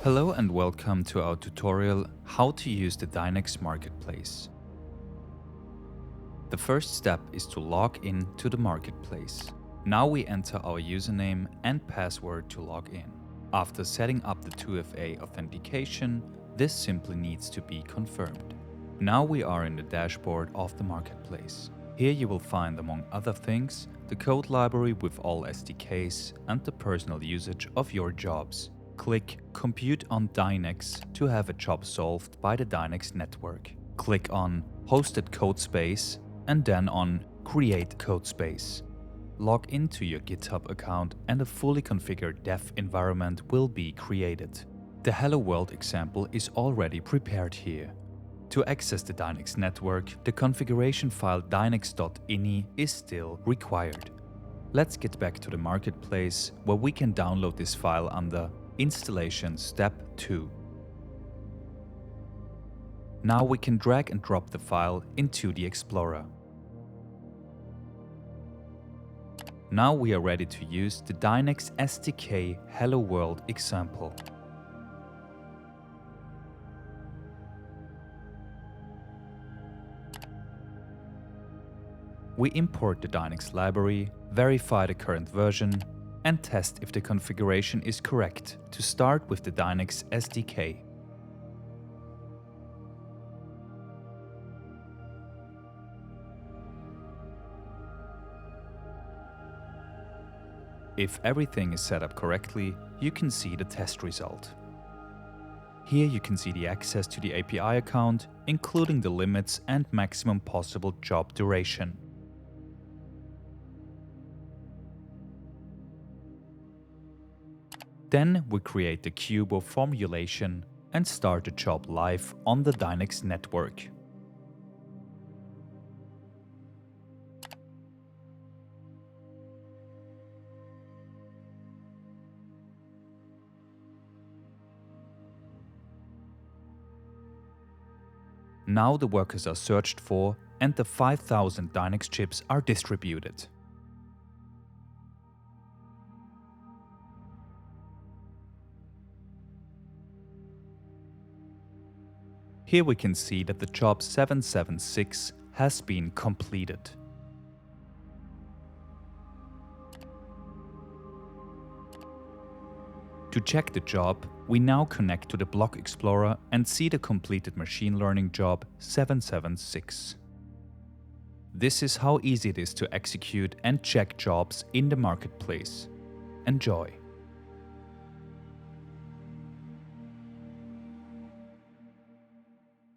Hello and welcome to our tutorial how to use the Dynex Marketplace. The first step is to log in to the marketplace. Now we enter our username and password to log in. After setting up the 2FA authentication, this simply needs to be confirmed. Now we are in the dashboard of the marketplace. Here you will find, among other things, the code library with all SDKs and the personal usage of your jobs. Click Compute on Dynex to have a job solved by the Dynex network. Click on Hosted CodeSpace and then on Create CodeSpace. Log into your GitHub account and a fully configured dev environment will be created. The Hello World example is already prepared here. To access the Dynex network, the configuration file dynex.ini is still required. Let's get back to the marketplace where we can download this file under Installation Step 2. Now we can drag and drop the file into the Explorer. Now we are ready to use the Dynex SDK Hello World example. We import the Dynex library, verify the current version, and test if the configuration is correct to start with the Dynex SDK. If everything is set up correctly, you can see the test result. Here you can see the access to the API account, including the limits and maximum possible job duration. Then we create the Cubo formulation and start the job live on the Dynex network. Now the workers are searched for and the 5,000 Dynex chips are distributed. Here we can see that the job 776 has been completed. To check the job, we now connect to the Block Explorer and see the completed machine learning job 776. This is how easy it is to execute and check jobs in the marketplace. Enjoy!